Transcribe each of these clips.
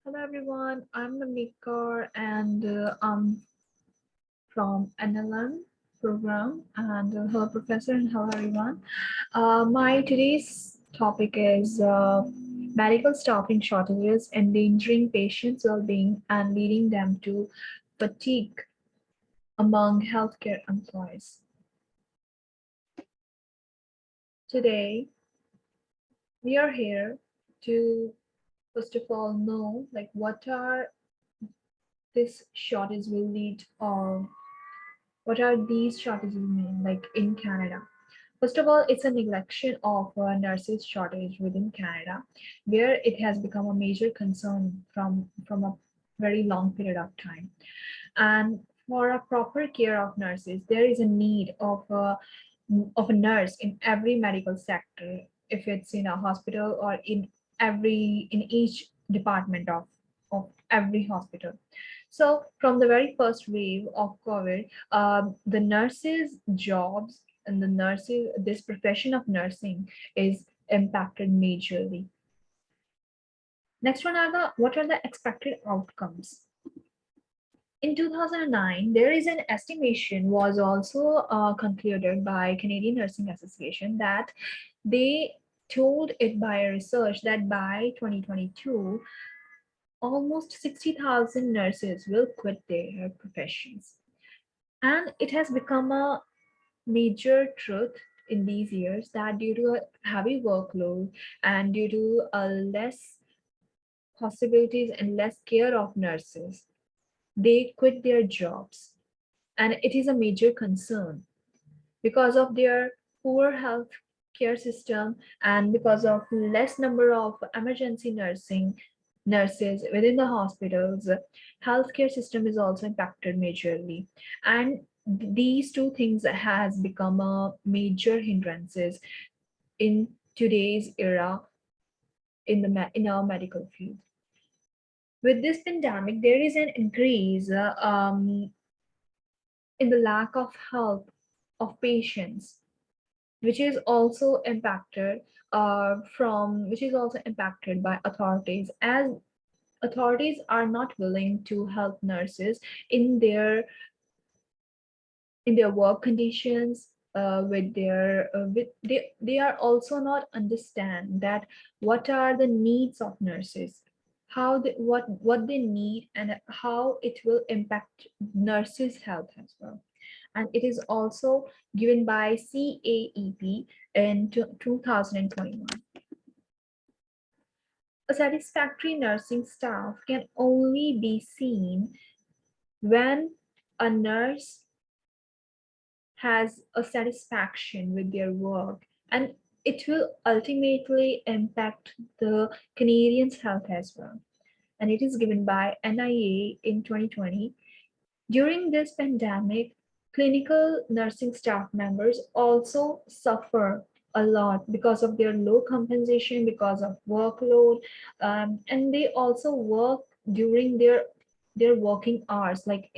Hello everyone, I'm Navneet and I'm from NLM program and hello professor and hello everyone. My today's topic is medical staffing shortages endangering patients' well-being and leading them to fatigue among healthcare employees. Today we are here to first of all know like what are this shortage will lead or what are these shortages mean, like in Canada? First of all, it's a neglection of nurses shortage within Canada, where it has become a major concern from a very long period of time. And for a proper care of nurses, there is a need of a nurse in every medical sector, if it's in a hospital or in each department of every hospital. So from the very first wave of COVID, the nurses' jobs and the nurses, this profession of nursing is impacted majorly. Next one are the what are the expected outcomes? In 2009, there is an estimation was also concluded by Canadian Nursing Association that they told it by research that by 2022, almost 60,000 nurses will quit their professions. And it has become a major truth in these years that due to a heavy workload and due to a less possibilities and less care of nurses, they quit their jobs. And it is a major concern because of their poor health care system and because of less number of emergency nursing nurses within the hospitals, healthcare system is also impacted majorly. And these two things has become a major hindrances in today's era in our medical field. With this pandemic, there is an increase in the lack of help of patients, which is also impacted which is also impacted by authorities, as authorities are not willing to help nurses in their work conditions, with their they are also not understand that what are the needs of nurses, how they, what they need and how it will impact nurses health as well. And it is also given by CAEP in 2021. A satisfactory nursing staff can only be seen when a nurse has a satisfaction with their work, and it will ultimately impact the Canadians' health as well. And it is given by NIA in 2020. During this pandemic, clinical nursing staff members also suffer a lot because of their low compensation, because of workload, and they also work during their working hours. Like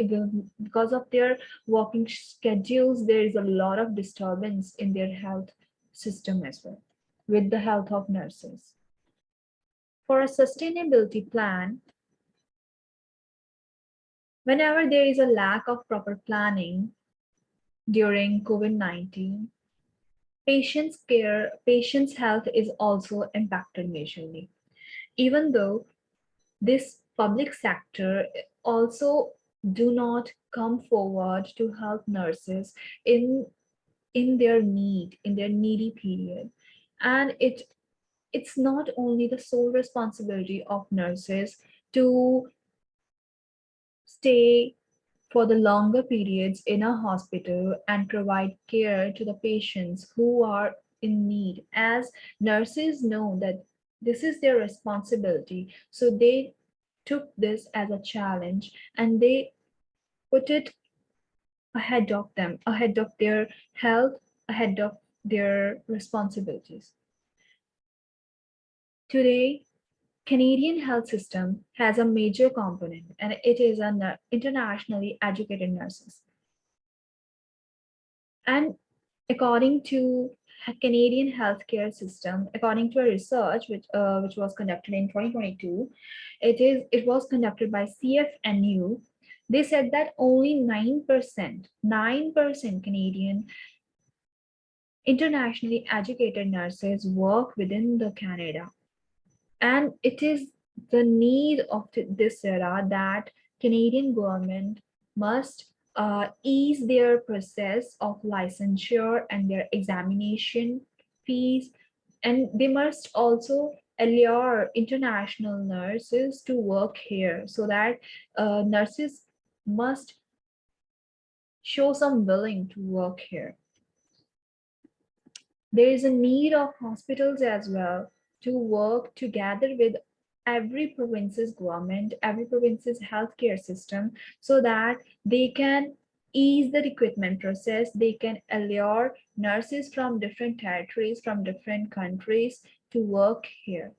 because of their working schedules, there is a lot of disturbance in their health system as well, with the health of nurses. For a sustainability plan, whenever there is a lack of proper planning during COVID-19, patients' health is also impacted majorly. Even though this public sector also do not come forward to help nurses in their needy period. And it's not only the sole responsibility of nurses to stay for the longer periods in a hospital and provide care to the patients who are in need, as nurses know that this is their responsibility. So they took this as a challenge and they put it ahead of them, ahead of their health, ahead of their responsibilities. Today, Canadian health system has a major component, and it is internationally educated nurses. And According to Canadian healthcare system, according to a research which was conducted in 2022, it was conducted by CFNU. They said that only 9% Canadian internationally educated nurses work within the Canada. And it is the need of this era that Canadian government must ease their process of licensure and their examination fees, and they must also allure international nurses to work here so that nurses must show some willing to work here. There is a need of hospitals as well to work together with every province's government, every province's healthcare system, so that they can ease the recruitment process. They can allure nurses from different territories, from different countries to work here.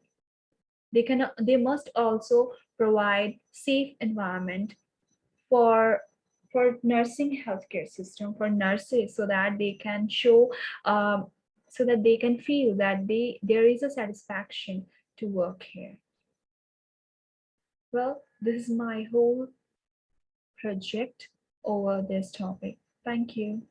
They must also provide safe environment for nursing healthcare system, for nurses, so that they can show so that they can feel that there is a satisfaction to work here. Well, this is my whole project over this topic. Thank you.